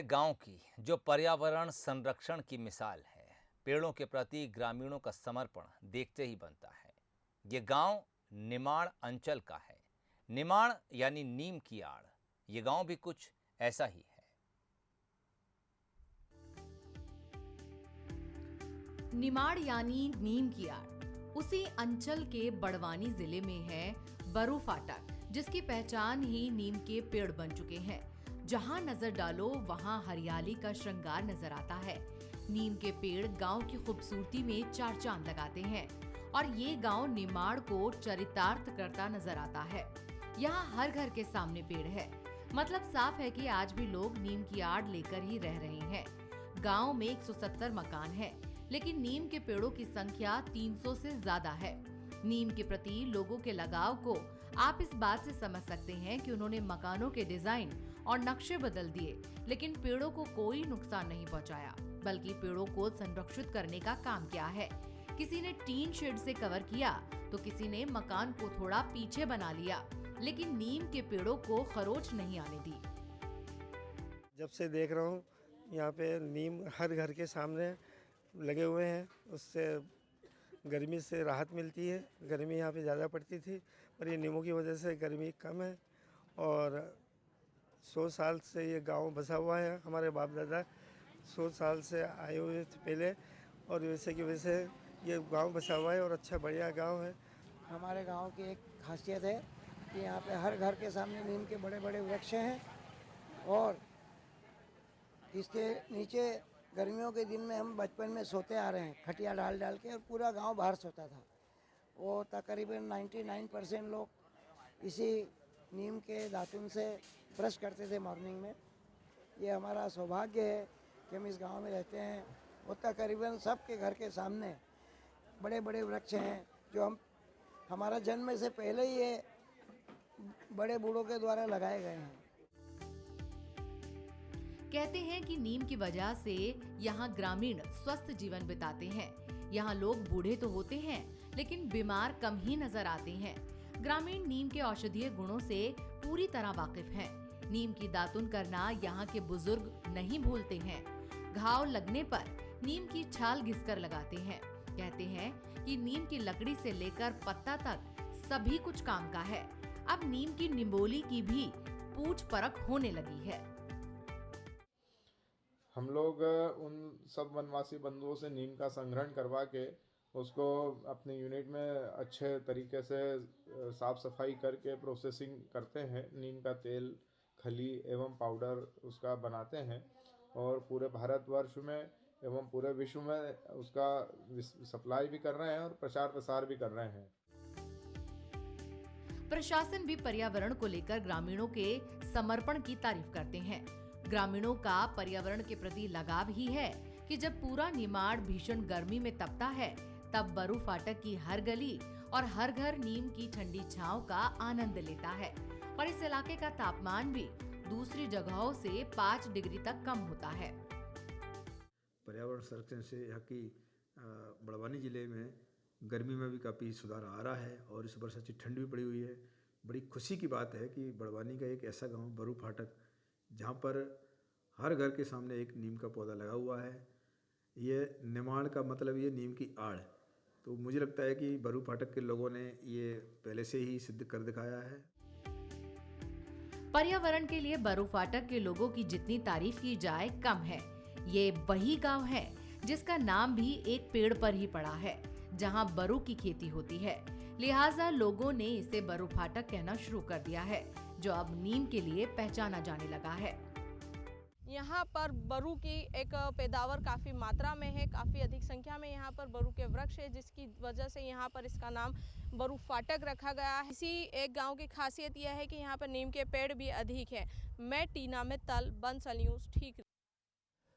गांव की जो पर्यावरण संरक्षण की मिसाल है, पेड़ों के प्रति ग्रामीणों का समर्पण देखते ही बनता है। ये गांव निमाड़ अंचल का है। निमाड़ यानी नीम की आड़। ये गांव भी कुछ ऐसा ही है। निमाड़ यानी नीम की आड़ उसी अंचल के बड़वानी जिले में है बरू फाटक, जिसकी पहचान ही नीम के पेड़ बन चुके हैं। जहां नजर डालो वहां हरियाली का श्रृंगार नजर आता है। नीम के पेड़ गांव की खूबसूरती में चार चांद लगाते हैं और ये गांव निमाड़ को चरितार्थ करता नजर आता है। यहाँ हर घर के सामने पेड़ है, मतलब साफ है कि आज भी लोग नीम की आड़ लेकर ही रह रहे हैं। गांव में 170 मकान है, लेकिन नीम के पेड़ों की संख्या 300 से ज्यादा है। नीम के प्रति लोगों के लगाव को आप इस बात से समझ सकते हैं कि उन्होंने मकानों के डिजाइन और नक्शे बदल दिए, लेकिन पेड़ों को कोई नुकसान नहीं पहुंचाया, बल्कि पेड़ों को संरक्षित करने का काम किया है। किसी ने टीन शेड से कवर किया, तो किसी ने मकान को थोड़ा पीछे बना लिया, लेकिन नीम के पेड़ों को खरोच नहीं आने दी। जब से देख रहा हूँ यहाँ पे नीम हर घर के सामने लगे हुए हैं, उससे गर्मी से राहत मिलती है। गर्मी यहाँ पे ज़्यादा पड़ती थी, पर ये नीमों की वजह से गर्मी कम है। और 100 साल से ये गांव बसा हुआ है। हमारे बाप दादा 100 साल से आए हुए थे पहले, और वैसे की वजह से ये गांव बसा हुआ है और अच्छा बढ़िया गांव है। हमारे गांव की एक खासियत है कि यहाँ पे हर घर के सामने नीम के बड़े बड़े वृक्ष हैं, और इसके नीचे गर्मियों के दिन में हम बचपन में सोते आ रहे हैं, खटिया डाल डाल के, और पूरा गांव बाहर सोता था। वो तकरीबन 99% लोग इसी नीम के दातुन से ब्रश करते थे मॉर्निंग में। ये हमारा सौभाग्य है कि हम इस गांव में रहते हैं। वो तकरीबन सबके घर के सामने बड़े बड़े वृक्ष हैं, जो हमारा जन्म से पहले ही ये बड़े बूढ़ों के द्वारा लगाए गए हैं। कहते हैं कि नीम की वजह से यहाँ ग्रामीण स्वस्थ जीवन बिताते हैं। यहाँ लोग बूढ़े तो होते हैं, लेकिन बीमार कम ही नजर आते हैं। ग्रामीण नीम के औषधीय गुणों से पूरी तरह वाकिफ हैं। नीम की दातुन करना यहाँ के बुजुर्ग नहीं भूलते हैं। घाव लगने पर नीम की छाल घिसकर लगाते हैं। कहते हैं कि नीम की लकड़ी से लेकर पत्ता तक सभी कुछ काम का है। अब नीम की निंबोली की भी पूछ परख होने लगी है। हम लोग उन सब वनवासी बंधुओं से नीम का संग्रहण करवा के उसको अपने यूनिट में अच्छे तरीके से साफ़ सफाई करके प्रोसेसिंग करते हैं। नीम का तेल, खली एवं पाउडर उसका बनाते हैं, और पूरे भारतवर्ष में एवं पूरे विश्व में उसका सप्लाई भी कर रहे हैं और प्रचार प्रसार भी कर रहे हैं। प्रशासन भी पर्यावरण को लेकर ग्रामीणों के समर्पण की तारीफ करते हैं। ग्रामीणों का पर्यावरण के प्रति लगाव ही है कि जब पूरा निमाड़ भीषण गर्मी में तपता है, तब बरू फाटक की हर गली और हर घर नीम की ठंडी छांव का आनंद लेता है। और इस इलाके का तापमान भी दूसरी जगहों से 5 डिग्री तक कम होता है। पर्यावरण संरक्षण से यहाँ की बड़वानी जिले में गर्मी में भी काफ़ी सुधार आ रहा है, और इस वर्ष अच्छी ठंड भी पड़ी हुई है। बड़ी खुशी की बात है कि बड़वानी का एक ऐसा गांव बरू फाटक, जहाँ पर हर घर के सामने एक नीम का पौधा लगा हुआ है। ये निमाड़ का मतलब ये नीम की आड़। तो मुझे लगता है कि बरू फाटक के लोगों ने ये पहले से ही सिद्ध कर दिखाया है। पर्यावरण के लिए बरू फाटक के लोगों की जितनी तारीफ की जाए कम है। ये वही गांव है जिसका नाम भी एक पेड़ पर ही पड़ा है, जहां बरू की खेती होती है। लिहाजा लोगों ने इसे बरू फाटक कहना शुरू कर दिया है, जो अब नीम के लिए पहचाना जाने लगा है। यहाँ पर बरू की एक पैदावार काफ़ी मात्रा में है, काफ़ी अधिक संख्या में यहाँ पर बरू के वृक्ष है, जिसकी वजह से यहाँ पर इसका नाम बरू फाटक रखा गया है। इसी एक गांव की खासियत यह है कि यहाँ पर नीम के पेड़ भी अधिक है। मैं टीना मित्तल, बंसल न्यूज़, ठीक।